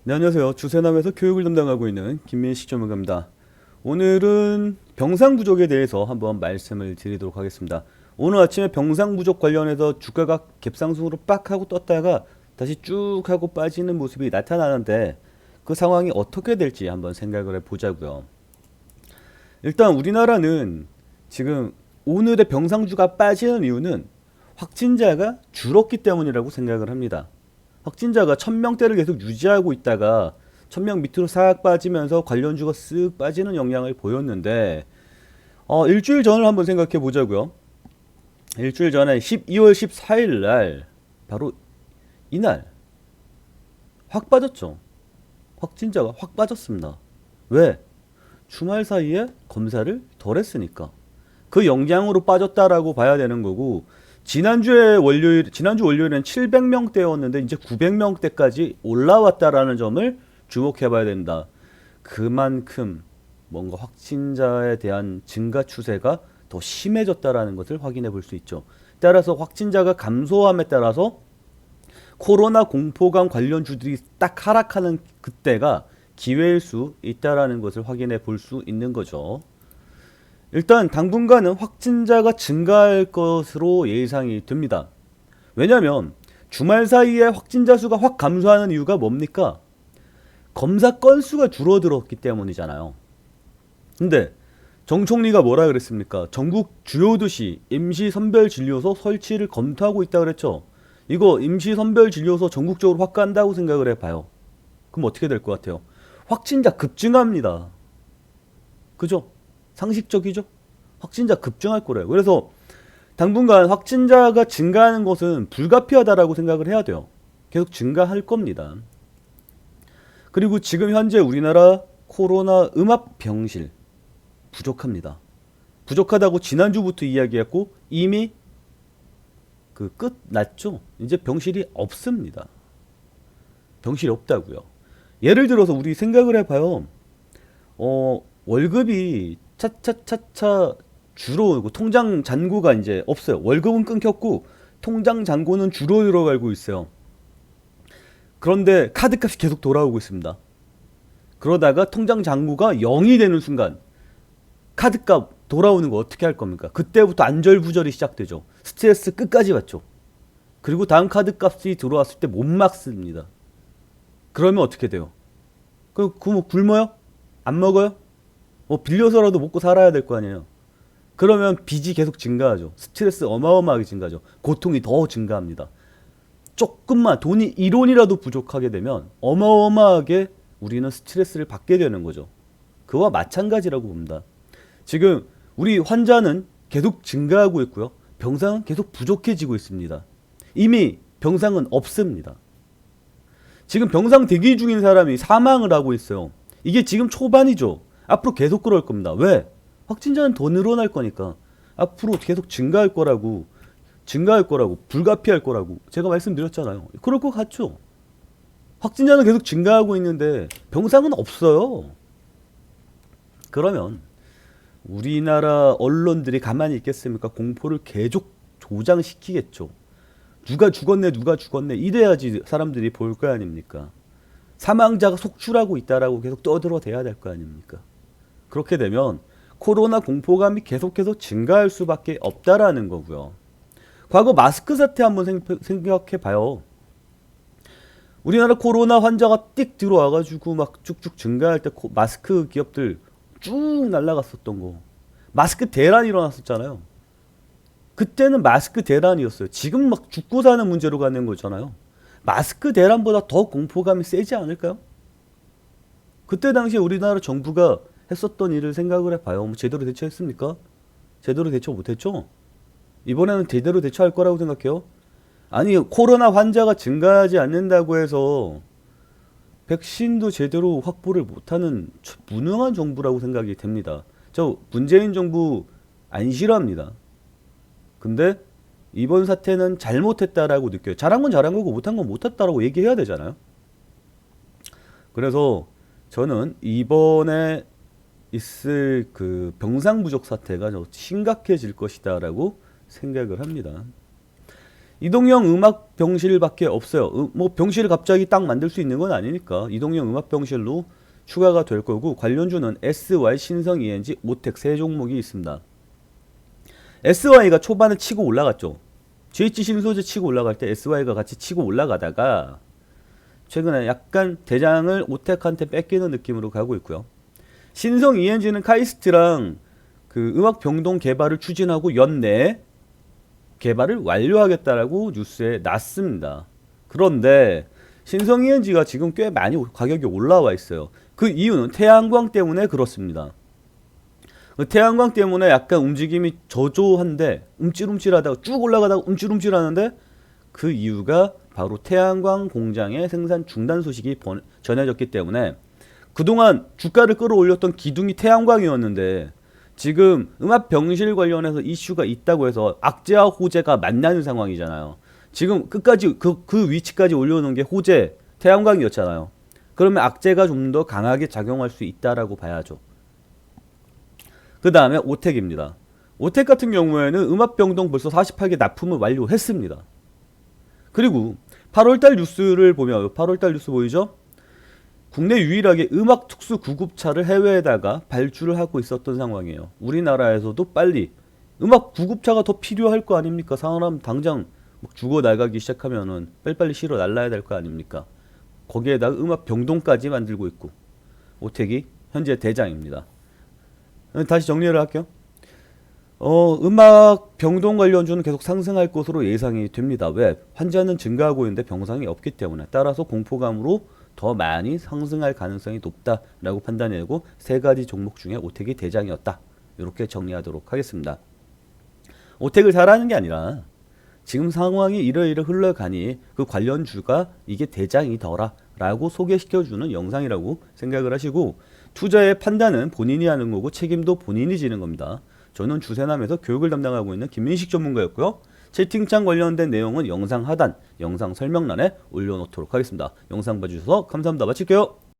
네, 안녕하세요. 주세남에서 교육을 담당하고 있는 김민식 전문가입니다. 오늘은 병상 부족에 대해서 한번 말씀을 드리도록 하겠습니다. 오늘 아침에 병상 부족 관련해서 주가가 갭상승으로 빡 하고 떴다가 다시 쭉 하고 빠지는 모습이 나타나는데 그 상황이 어떻게 될지 한번 생각을 해보자고요. 일단 우리나라는 지금 오늘의 병상주가 빠지는 이유는 확진자가 줄었기 때문이라고 생각을 합니다. 확진자가 1000명대를 계속 유지하고 있다가 1000명 밑으로 싹 빠지면서 관련주가 쓱 빠지는 영향을 보였는데 일주일 전을 한번 생각해 보자고요. 일주일 전에 12월 14일 날 바로 이날 확 빠졌죠. 확진자가 확 빠졌습니다. 왜? 주말 사이에 검사를 덜 했으니까. 그 영향으로 빠졌다라고 봐야 되는 거고, 지난주 월요일엔 700명대였는데 이제 900명대까지 올라왔다라는 점을 주목해 봐야 된다. 그만큼 뭔가 확진자에 대한 증가 추세가 더 심해졌다라는 것을 확인해 볼 수 있죠. 따라서 확진자가 감소함에 따라서 코로나 공포감 관련주들이 딱 하락하는 그때가 기회일 수 있다라는 것을 확인해 볼 수 있는 거죠. 일단 당분간은 확진자가 증가할 것으로 예상이 됩니다. 왜냐하면 주말 사이에 확진자 수가 확 감소하는 이유가 뭡니까? 검사 건수가 줄어들었기 때문이잖아요. 근데 정 총리가 뭐라 그랬습니까? 전국 주요 도시 임시 선별 진료소 설치를 검토하고 있다 그랬죠. 이거 임시 선별 진료소 전국적으로 확 간다고 생각을 해봐요. 그럼 어떻게 될 것 같아요? 확진자 급증합니다. 그죠? 상식적이죠? 확진자 급증할 거래요. 그래서 당분간 확진자가 증가하는 것은 불가피하다라고 생각을 해야 돼요. 계속 증가할 겁니다. 그리고 지금 현재 우리나라 코로나 음압 병실 부족합니다. 부족하다고 지난주부터 이야기했고 이미 그 끝 났죠. 이제 병실이 없습니다. 병실이 없다고요. 예를 들어서 우리 생각을 해봐요. 월급이 차차차차 줄어들고 통장 잔고가 이제 없어요. 월급은 끊겼고 통장 잔고는 줄어 들어가고 있어요. 그런데 카드값이 계속 돌아오고 있습니다. 그러다가 통장 잔고가 0이 되는 순간 카드값 돌아오는 거 어떻게 할 겁니까? 그때부터 안절부절이 시작되죠. 스트레스 끝까지 받죠. 그리고 다음 카드값이 들어왔을 때 못 막습니다. 그러면 어떻게 돼요? 뭐 굶어요? 안 먹어요? 뭐 빌려서라도 먹고 살아야 될 거 아니에요. 그러면 빚이 계속 증가하죠. 스트레스 어마어마하게 증가하죠. 고통이 더 증가합니다. 조금만 돈이 1원이라도 부족하게 되면 어마어마하게 우리는 스트레스를 받게 되는 거죠. 그와 마찬가지라고 봅니다. 지금 우리 환자는 계속 증가하고 있고요. 병상은 계속 부족해지고 있습니다. 이미 병상은 없습니다. 지금 병상 대기 중인 사람이 사망을 하고 있어요. 이게 지금 초반이죠. 앞으로 계속 그럴 겁니다. 왜? 확진자는 더 늘어날 거니까. 앞으로 계속 증가할 거라고, 불가피할 거라고 제가 말씀드렸잖아요. 그럴 것 같죠? 확진자는 계속 증가하고 있는데 병상은 없어요. 그러면 우리나라 언론들이 가만히 있겠습니까? 공포를 계속 조장시키겠죠. 누가 죽었네 이래야지 사람들이 볼 거 아닙니까? 사망자가 속출하고 있다라고 계속 떠들어대야 될 거 아닙니까? 그렇게 되면 코로나 공포감이 계속해서 증가할 수밖에 없다라는 거고요. 과거 마스크 사태 한번 생각해 봐요. 우리나라 코로나 환자가 띡 들어와가지고 막 쭉쭉 증가할 때 마스크 기업들 쭉 날라갔었던 거. 마스크 대란이 일어났었잖아요. 그때는 마스크 대란이었어요. 지금 막 죽고 사는 문제로 가는 거잖아요. 마스크 대란보다 더 공포감이 세지 않을까요? 그때 당시에 우리나라 정부가 했었던 일을 생각을 해봐요. 뭐 제대로 대처했습니까? 제대로 대처 못했죠? 이번에는 제대로 대처할 거라고 생각해요. 아니 코로나 환자가 증가하지 않는다고 해서 백신도 제대로 확보를 못하는 무능한 정부라고 생각이 됩니다. 저 문재인 정부 안 싫어합니다. 근데 이번 사태는 잘못했다라고 느껴요. 잘한 건 잘한 거고 못한 건 못했다라고 얘기해야 되잖아요. 그래서 저는 이번에 있을 그 병상 부족 사태가 심각해질 것이다라고 생각을 합니다. 이동형 음악 병실밖에 없어요. 뭐 병실을 갑자기 딱 만들 수 있는 건 아니니까 이동형 음악 병실로 추가가 될 거고, 관련주는 SY, 신성 ENG, 오텍 세 종목이 있습니다. SY가 초반에 치고 올라갔죠. GH 신소재 치고 올라갈 때 SY가 같이 치고 올라가다가 최근에 약간 대장을 오텍한테 뺏기는 느낌으로 가고 있고요. 신성 ENG는 카이스트랑 그 음악 병동 개발을 추진하고 연내 개발을 완료하겠다라고 뉴스에 났습니다. 그런데 신성 ENG가 지금 꽤 많이 가격이 올라와 있어요. 그 이유는 태양광 때문에 그렇습니다. 그 태양광 때문에 약간 움직임이 저조한데, 움찔움찔하다가 쭉 올라가다가 움찔움찔하는데, 그 이유가 바로 태양광 공장의 생산 중단 소식이 전해졌기 때문에 그동안 주가를 끌어올렸던 기둥이 태양광이었는데, 지금 음압 병실 관련해서 이슈가 있다고 해서 악재와 호재가 만나는 상황이잖아요. 지금 끝까지 그 위치까지 올려놓은 게 호재 태양광이었잖아요. 그러면 악재가 좀 더 강하게 작용할 수 있다라고 봐야죠. 그 다음에 오텍입니다. 오텍 같은 경우에는 음압병동 벌써 48개 납품을 완료했습니다. 그리고 8월달 뉴스를 보면, 8월달 뉴스 보이죠? 국내 유일하게 음악 특수 구급차를 해외에다가 발주를 하고 있었던 상황이에요. 우리나라에서도 빨리 음악 구급차가 더 필요할 거 아닙니까? 사람 당장 죽어 나가기 시작하면은 빨리빨리 실어 날라야 될 거 아닙니까? 거기에다가 음악 병동까지 만들고 있고, 오텍이 현재 대장입니다. 다시 정리를 할게요. 음악 병동 관련주는 계속 상승할 것으로 예상이 됩니다. 왜? 환자는 증가하고 있는데 병상이 없기 때문에. 따라서 공포감으로 더 많이 상승할 가능성이 높다라고 판단해내고, 세 가지 종목 중에 오텍이 대장이었다. 이렇게 정리하도록 하겠습니다. 오텍을 잘하는 게 아니라 지금 상황이 이러이러 흘러가니 그 관련주가 이게 대장이더라 라고 소개시켜주는 영상이라고 생각을 하시고, 투자의 판단은 본인이 하는 거고 책임도 본인이 지는 겁니다. 저는 주세남에서 교육을 담당하고 있는 김민식 전문가였고요. 채팅창 관련된 내용은 영상 하단, 영상 설명란에 올려놓도록 하겠습니다. 영상 봐주셔서 감사합니다. 마칠게요.